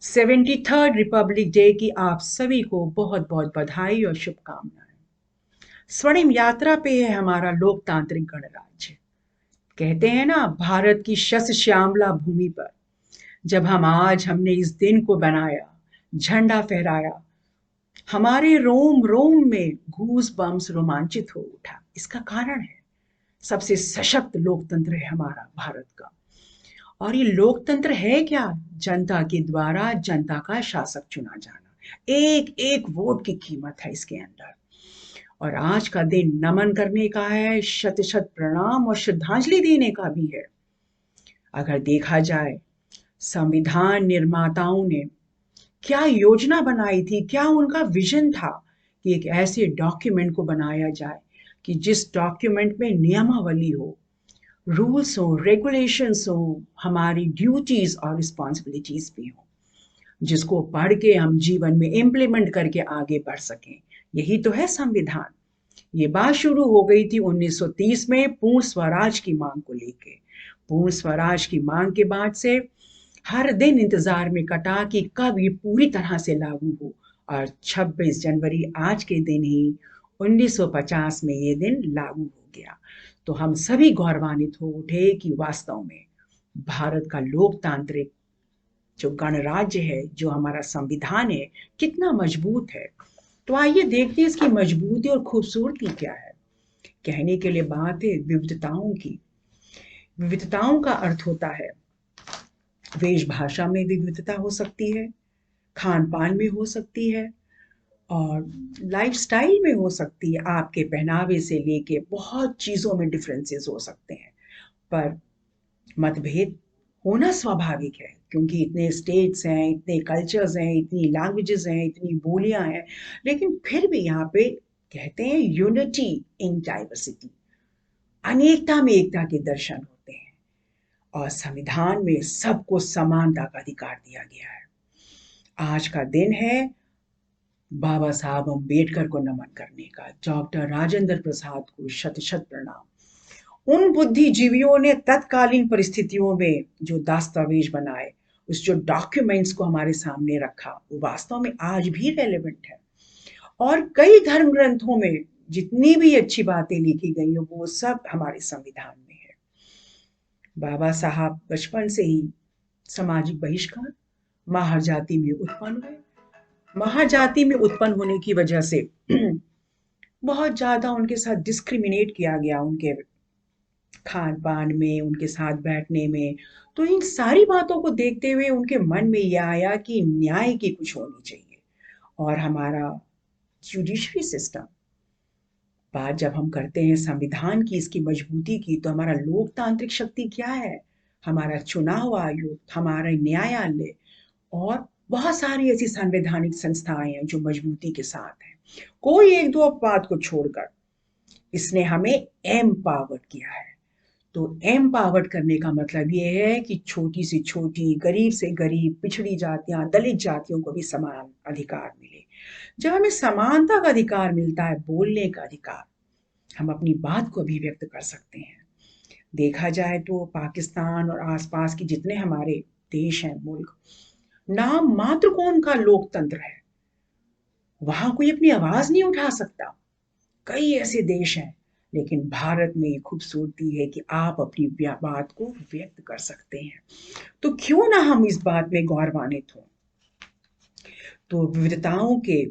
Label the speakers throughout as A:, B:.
A: 73rd Republic day की आप सभी को बहुत बहुत बधाई और शुभकामनाएं। स्वर्णिम यात्रा पे है हमारा लोकतांत्रिक गणराज्य। कहते हैं ना, भारत की शस्य श्यामला भूमि पर जब हमने इस दिन को बनाया, झंडा फहराया, हमारे रोम रोम में घूस बम्स रोमांचित हो उठा। इसका कारण है सबसे सशक्त लोकतंत्र है हमारा भारत का। और ये लोकतंत्र है क्या? जनता के द्वारा जनता का शासक चुना जाना। एक एक वोट की कीमत है इसके अंदर। और आज का दिन नमन करने का है, शत शत प्रणाम और श्रद्धांजलि देने का भी है। अगर देखा जाए, संविधान निर्माताओं ने क्या योजना बनाई थी, क्या उनका विजन था कि एक ऐसे डॉक्यूमेंट को बनाया जाए कि जिस डॉक्यूमेंट में नियमावली हो, रूल्स हो, रेगुलेशंस हो, हमारी ड्यूटीज और रिस्पॉन्सिबिलिटीज भी हो, जिसको पढ़ के हम जीवन में इम्प्लीमेंट करके आगे बढ़ सकें। यही तो है संविधान। ये बात शुरू हो गई थी 1930 में पूर्ण स्वराज की मांग को लेके। पूर्ण स्वराज की मांग के बाद से हर दिन इंतजार में कटा कि कब ये पूरी तरह से लागू हो। और 26 जनवरी आज के दिन ही 1950 में ये दिन लागू हो गया। तो हम सभी गौरवान्वित हो उठे कि वास्तव में भारत का लोकतांत्रिक जो गणराज्य है, जो हमारा संविधान है, कितना मजबूत है। तो आइए देखते हैं इसकी मजबूती और खूबसूरती क्या है। कहने के लिए बात है विविधताओं की। विविधताओं का अर्थ होता है वेश भाषा में विविधता हो सकती है, खान पान में हो सकती है, और लाइफस्टाइल में हो सकती है। आपके पहनावे से लेके बहुत चीज़ों में डिफरेंसेस हो सकते हैं। पर मतभेद होना स्वाभाविक है, क्योंकि इतने स्टेट्स हैं, इतने कल्चर्स हैं, इतनी लैंग्वेजेस हैं, इतनी बोलियां हैं। लेकिन फिर भी यहाँ पे कहते हैं यूनिटी इन डाइवर्सिटी, अनेकता में एकता के दर्शन होते हैं। और संविधान में सबको समानता का अधिकार दिया गया है। आज का दिन है बाबा साहब अम्बेडकर को नमन करने का, डॉक्टर राजेंद्र प्रसाद को शत शत प्रणाम। उन बुद्धिजीवियों ने तत्कालीन परिस्थितियों में जो दस्तावेज बनाए, उस जो डॉक्यूमेंट्स को हमारे सामने रखा, वो वास्तव में आज भी रेलेवेंट है। और कई धर्म ग्रंथों में जितनी भी अच्छी बातें लिखी गई हो, वो सब हमारे संविधान में है। बाबा साहब बचपन से ही सामाजिक बहिष्कार, महार जाति में उत्पन्न हुए। महार जाति में उत्पन्न होने की वजह से बहुत ज्यादा उनके साथ डिस्क्रिमिनेट किया गया, उनके खान पान में, उनके साथ बैठने में। तो इन सारी बातों को देखते हुए उनके मन में यह आया कि न्याय की कुछ होनी चाहिए। और हमारा जुडिशरी सिस्टम, बात जब हम करते हैं संविधान की, इसकी मजबूती की, तो हमारा लोकतांत्रिक शक्ति क्या है? हमारा चुनाव आयोग, हमारा न्यायालय और बहुत सारी ऐसी संवैधानिक संस्थाएं हैं जो मजबूती के साथ हैं। कोई एक दो अपवाद को छोड़कर इसने हमें एम्पावर्ड किया है। तो एम्पावर्ड करने का मतलब ये है कि छोटी से छोटी, गरीब से गरीब, पिछड़ी जातियां, दलित जातियों को भी समान अधिकार मिले। जब हमें समानता का अधिकार मिलता है, बोलने का अधिकार, हम अपनी बात को अभिव्यक्त कर सकते हैं। देखा जाए तो पाकिस्तान और आसपास की जितने हमारे देश हैं, मुल्क, नाम मात्र को उनका लोकतंत्र है, वहां कोई अपनी आवाज नहीं उठा सकता। कई ऐसे देश हैं, लेकिन भारत में ये खूबसूरती है कि आप अपनी बात को व्यक्त कर सकते हैं। तो क्यों ना हम इस बात में गौरवान्वित हों। तो विविधताओं के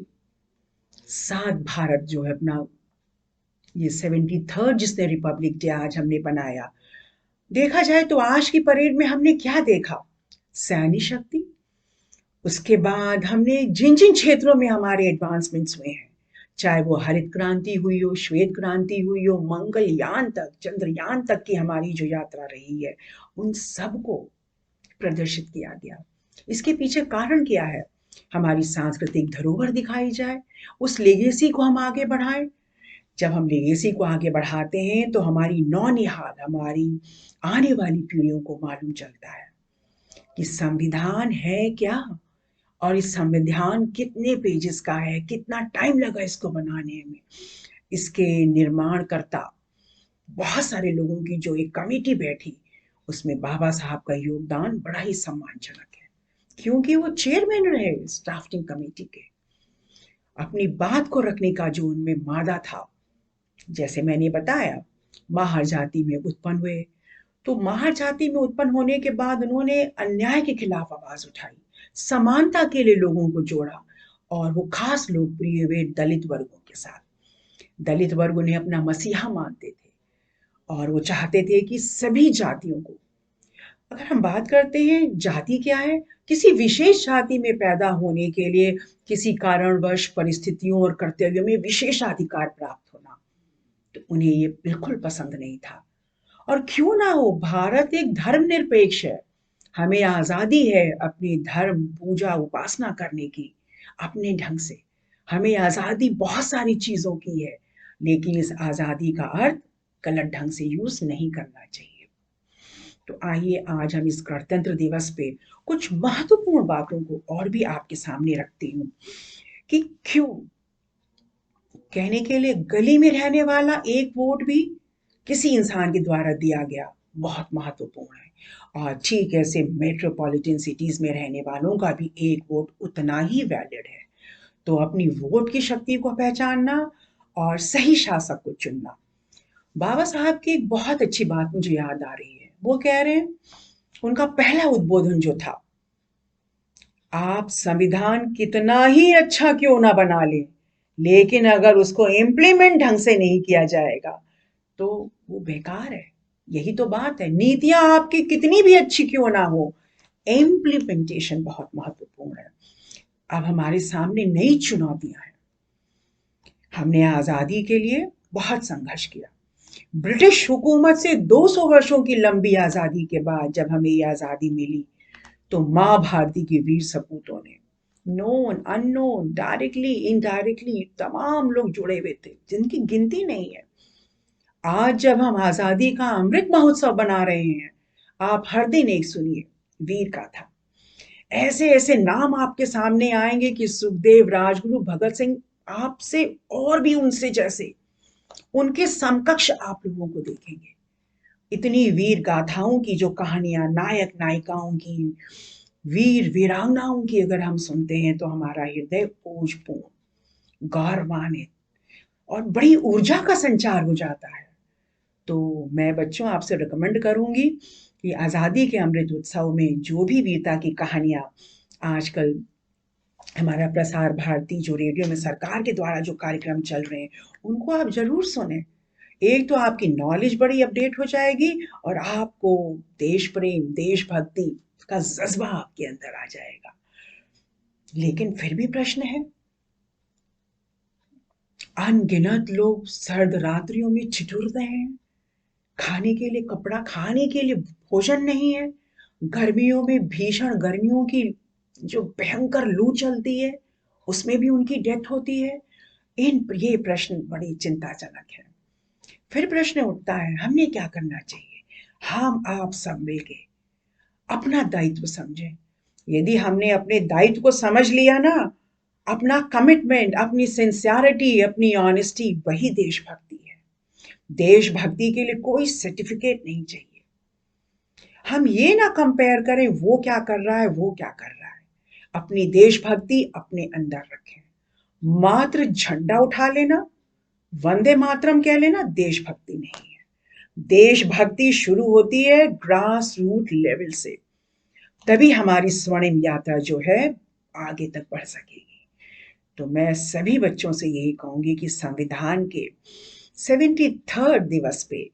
A: साथ भारत जो है अपना ये 73rd जिसने रिपब्लिक डे आज हमने बनाया, देखा जाए तो आज की परेड में हमने क्या देखा? सैन्य शक्ति। उसके बाद हमने जिन जिन क्षेत्रों में हमारे एडवांसमेंट्स हुए हैं, चाहे वो हरित क्रांति हुई हो, श्वेत क्रांति हुई हो, मंगलयान तक, चंद्रयान तक की हमारी जो यात्रा रही है, उन सबको प्रदर्शित किया गया। इसके पीछे कारण क्या है? हमारी सांस्कृतिक धरोहर दिखाई जाए, उस लेगेसी को हम आगे बढ़ाएं। जब हम लेगेसी को आगे बढ़ाते हैं तो हमारी नौनिहाल, हमारी आने वाली पीढ़ियों को मालूम चलता है कि संविधान है क्या, और इस संविधान कितने पेजेस का है, कितना टाइम लगा इसको बनाने में। इसके निर्माणकर्ता बहुत सारे लोगों की जो एक कमेटी बैठी, उसमें बाबा साहब का योगदान बड़ा ही सम्मानजनक है। क्योंकि वो चेयरमैन रहे इस ड्राफ्टिंग कमेटी के। अपनी बात को रखने का जो उनमें मादा था, जैसे मैंने बताया, माहर जाति में उत्पन्न हुए। तो माहर जाति में उत्पन्न होने के बाद उन्होंने अन्याय के खिलाफ आवाज उठाई, समानता के लिए लोगों को जोड़ा, और वो खास लोकप्रिय हुए दलित वर्गों के साथ। दलित वर्ग उन्हें अपना मसीहा मानते थे और वो चाहते थे कि सभी जातियों को, अगर हम बात करते हैं जाति क्या है, किसी विशेष जाति में पैदा होने के लिए किसी कारणवश परिस्थितियों और कर्तव्यों में विशेषाधिकार प्राप्त होना, तो उन्हें ये बिल्कुल पसंद नहीं था। और क्यों ना हो, भारत एक धर्मनिरपेक्ष है। हमें आजादी है अपनी धर्म पूजा उपासना करने की अपने ढंग से। हमें आजादी बहुत सारी चीजों की है, लेकिन इस आजादी का अर्थ गलत ढंग से यूज नहीं करना चाहिए। तो आइए आज हम इस गणतंत्र दिवस पे कुछ महत्वपूर्ण बातों को और भी आपके सामने रखती हूँ कि क्यों, कहने के लिए गली में रहने वाला एक वोट भी किसी इंसान के द्वारा दिया गया बहुत महत्वपूर्ण है, और ठीक ऐसे मेट्रोपॉलिटन सिटीज में रहने वालों का भी एक वोट उतना ही वैलिड है। तो अपनी वोट की शक्ति को पहचानना और सही शासक को चुनना। बाबा साहब की एक बहुत अच्छी बात मुझे याद आ रही है। वो कह रहे हैं, उनका पहला उद्बोधन जो था, आप संविधान कितना ही अच्छा क्यों ना बना लें, लेकिन अगर उसको इम्प्लीमेंट ढंग से नहीं किया जाएगा तो वो बेकार है। यही तो बात है, नीतियां आपकी कितनी भी अच्छी क्यों ना हो, इम्प्लीमेंटेशन बहुत महत्वपूर्ण है। अब हमारे सामने नई चुनौतियां हैं। हमने आजादी के लिए बहुत संघर्ष किया। ब्रिटिश हुकूमत से 200 वर्षों की लंबी आजादी के बाद जब हमें ये आजादी मिली, तो माँ भारती के वीर सपूतों ने, नोन अननोन डायरेक्टली इनडायरेक्टली तमाम लोग जुड़े हुए थे जिनकी गिनती नहीं है। आज जब हम आजादी का अमृत महोत्सव बना रहे हैं, आप हर दिन एक सुनिए वीर गाथा। ऐसे ऐसे नाम आपके सामने आएंगे कि सुखदेव, राजगुरु, भगत सिंह, आपसे और भी उनसे जैसे उनके समकक्ष आप लोगों को देखेंगे। इतनी वीर गाथाओं की जो कहानियां, नायक नायिकाओं की, वीर वीरांगनाओं की अगर हम सुनते हैं तो हमारा हृदय ओजपूर्ण, गौरवान्वित और बड़ी ऊर्जा का संचार हो जाता है। तो मैं बच्चों आपसे रिकमेंड करूंगी कि आज़ादी के अमृत उत्सव में जो भी वीरता की कहानियां आजकल हमारा प्रसार भारती जो रेडियो में सरकार के द्वारा जो कार्यक्रम चल रहे हैं, उनको आप जरूर सुने। एक तो आपकी नॉलेज बड़ी अपडेट हो जाएगी और आपको देश प्रेम, देशभक्ति का जज्बा आपके अंदर आ जाएगा। लेकिन फिर भी प्रश्न है, अनगिनत लोग सर्द रात्रियों में ठिठुर रहे हैं, खाने के लिए कपड़ा, खाने के लिए भोजन नहीं है, गर्मियों में भीषण गर्मियों की जो भयंकर लू चलती है उसमें भी उनकी डेथ होती है। इन ये प्रश्न बड़ी चिंताजनक है। फिर प्रश्न उठता है, हमने क्या करना चाहिए? हम आप सब मिलके अपना दायित्व समझें। यदि हमने अपने दायित्व को समझ लिया ना, अपना कमिटमेंट, अपनी सिंसियरिटी, अपनी ऑनेस्टी, वही देशभक्ति है। देशभक्ति के लिए कोई सर्टिफिकेट नहीं चाहिए। हम ये ना कंपेयर करें वो क्या कर रहा है, वो क्या कर रहा है। अपनी देशभक्ति अपने अंदर रखें। मात्र झंडा उठा लेना, वंदे मातरम कह लेना देशभक्ति नहीं है। देशभक्ति शुरू होती है ग्रास रूट लेवल से, तभी हमारी स्वर्णिम यात्रा जो है आगे तक बढ़ सकेगी। तो मैं सभी बच्चों से यही कहूंगी कि संविधान के 73rd दिवस पे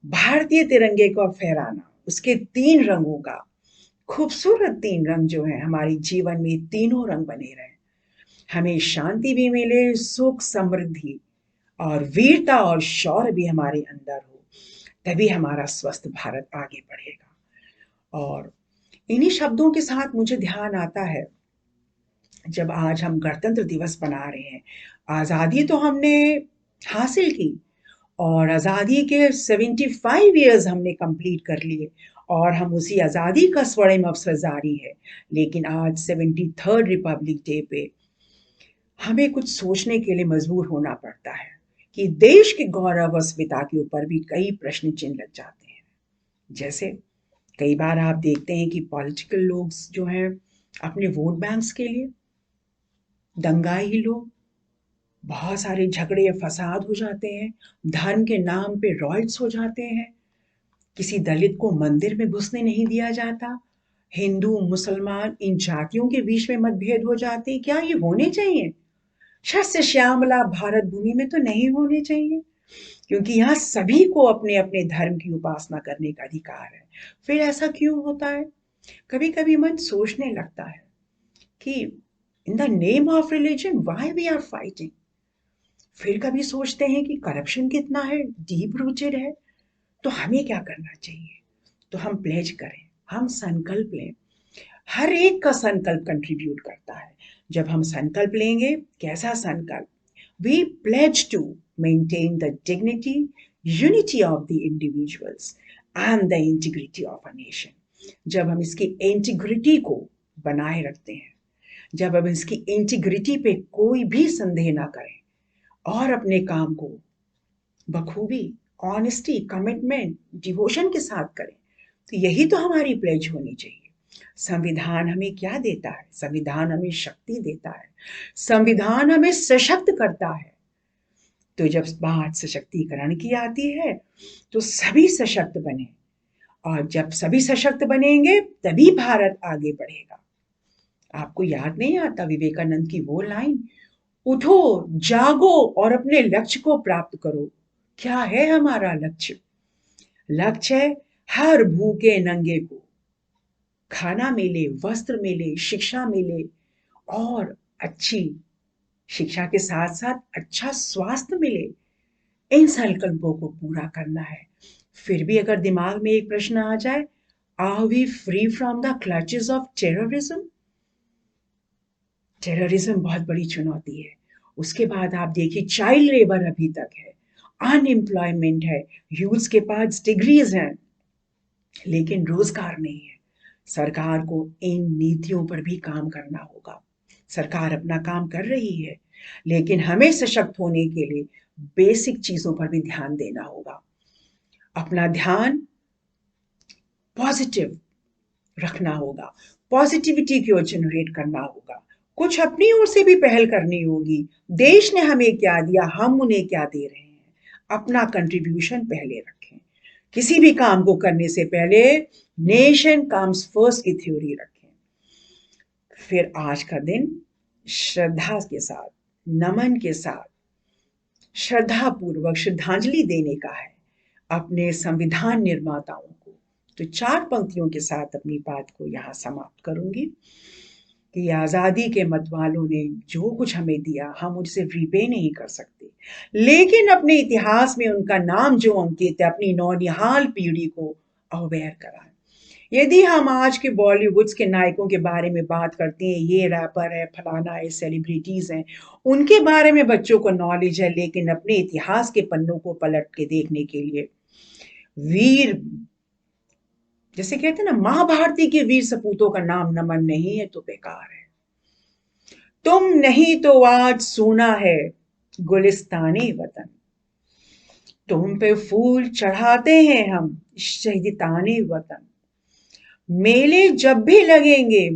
A: भारतीय तिरंगे को फहराना, उसके 3 रंगों का, खूबसूरत 3 रंग जो है हमारे जीवन में तीनों रंग बने रहे, हमें शांति भी मिले, सुख समृद्धि और वीरता और शौर्य भी हमारे अंदर हो, तभी हमारा स्वस्थ भारत आगे बढ़ेगा। और इन्हीं शब्दों के साथ मुझे ध्यान आता है, जब आज हम गणतंत्र दिवस बना रहे हैं, आज़ादी तो हमने हासिल की और आज़ादी के 75 ईयर्स हमने कंप्लीट कर लिए और हम उसी आज़ादी का स्वर्णिम अवसर जारी है। लेकिन आज 73rd रिपब्लिक डे पे हमें कुछ सोचने के लिए मजबूर होना पड़ता है कि देश के गौरव, अस्मिता के ऊपर भी कई प्रश्न चिन्ह लग जाते हैं। जैसे कई बार आप देखते हैं कि पॉलिटिकल लोग जो हैं अपने वोट बैंक्स के लिए दंगाई लोग, बहुत सारे झगड़े फसाद हो जाते हैं, धर्म के नाम पे रॉयट्स हो जाते हैं, किसी दलित को मंदिर में घुसने नहीं दिया जाता, हिंदू मुसलमान इन जातियों के बीच में मतभेद हो जाते हैं। क्या ये होने चाहिए? शस्य श्यामला भारत भूमि में तो नहीं होने चाहिए, क्योंकि यहाँ सभी को अपने अपने धर्म की उपासना करने का अधिकार है। फिर ऐसा क्यों होता है? कभी कभी मन सोचने लगता है कि in the name of religion why we are fighting. फिर कभी सोचते हैं कि करप्शन कितना है, डीप रूटेड है, तो हमें क्या करना चाहिए? तो हम प्लेज करें, हम संकल्प लें। हर एक का संकल्प कंट्रीब्यूट करता है। जब हम संकल्प लेंगे, कैसा संकल्प? We pledge to maintain the dignity, unity of the individuals and the integrity of a nation. जब हम इसकी इंटीग्रिटी को बनाए रखते हैं, जब हम इसकी इंटीग्रिटी पे कोई भी संदेह ना करें और अपने काम को बखूबी, ऑनेस्टी, कमिटमेंट, डिवोशन के साथ करें, तो यही तो हमारी प्लेज होनी चाहिए। संविधान हमें क्या देता है? संविधान हमें शक्ति देता है, संविधान हमें सशक्त करता है। तो जब बात सशक्तिकरण की आती है, तो सभी सशक्त बने, और जब सभी सशक्त बनेंगे तभी भारत आगे बढ़ेगा। आपको याद नहीं आता विवेकानंद की वो लाइन, उठो, जागो और अपने लक्ष्य को प्राप्त करो। क्या है हमारा लक्ष्य? लक्ष्य है हर भूखे नंगे को खाना मिले, वस्त्र मिले, शिक्षा मिले, और अच्छी शिक्षा के साथ साथ अच्छा स्वास्थ्य मिले। इन संकल्पों को पूरा करना है। फिर भी अगर दिमाग में एक प्रश्न आ जाए, are we free from the clutches of terrorism? Terrorism बहुत बड़ी चुनौती है। उसके बाद आप देखिए, चाइल्ड लेबर अभी तक है, अनएम्प्लॉयमेंट है, यूथ के पास डिग्रीज हैं लेकिन रोजगार नहीं है। सरकार को इन नीतियों पर भी काम करना होगा। सरकार अपना काम कर रही है, लेकिन हमें सशक्त होने के लिए बेसिक चीजों पर भी ध्यान देना होगा। अपना ध्यान पॉजिटिव रखना होगा, पॉजिटिविटी को जनरेट करना होगा, कुछ अपनी ओर से भी पहल करनी होगी। देश ने हमें क्या दिया, हम उन्हें क्या दे रहे हैं, अपना कंट्रीब्यूशन पहले रखें। किसी भी काम को करने से पहले नेशन कम्स फर्स्ट की थ्योरी रखें। फिर आज का दिन श्रद्धा के साथ, नमन के साथ, श्रद्धा पूर्वक श्रद्धांजलि देने का है अपने संविधान निर्माताओं को। तो 4 पंक्तियों के साथ अपनी बात को यहाँ समाप्त करूंगी कि आज़ादी के मतवालों ने जो कुछ हमें दिया, हम उसे रिपे नहीं कर सकते, लेकिन अपने इतिहास में उनका नाम जो अंकित है, अपनी नौनिहाल पीढ़ी को अवेयर कराएं। यदि हम आज के बॉलीवुड के नायकों के बारे में बात करते हैं, ये रैपर है, फलाना है, सेलिब्रिटीज हैं, उनके बारे में बच्चों को नॉलेज है, लेकिन अपने इतिहास के पन्नों को पलट के देखने के लिए वीर, जैसे कहते हैं ना, मां भारती के वीर सपूतों का नाम नमन नहीं है तो बेकार है। तुम नहीं तो आज सूना है गुलिस्तानी वतन, तुम पे फूल चढ़ाते हैं हम शहीदाने वतन। मेले जब भी लगेंगे,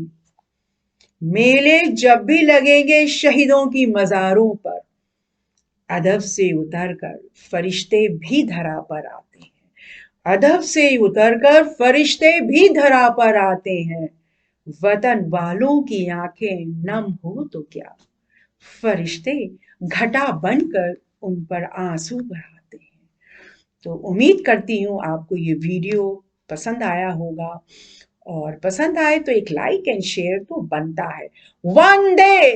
A: मेले जब भी लगेंगे शहीदों की मजारों पर, अदब से उतरकर फरिश्ते भी धरा पर आते हैं, अदब से उतरकर फरिश्ते भी धरा पर आते हैं। वतन वालों की आंखें नम हो तो क्या, फरिश्ते घटा बनकर उन पर आंसू बहाते हैं। तो उम्मीद करती हूँ आपको ये वीडियो पसंद आया होगा, और पसंद आए तो एक लाइक एंड शेयर तो बनता है। वंदे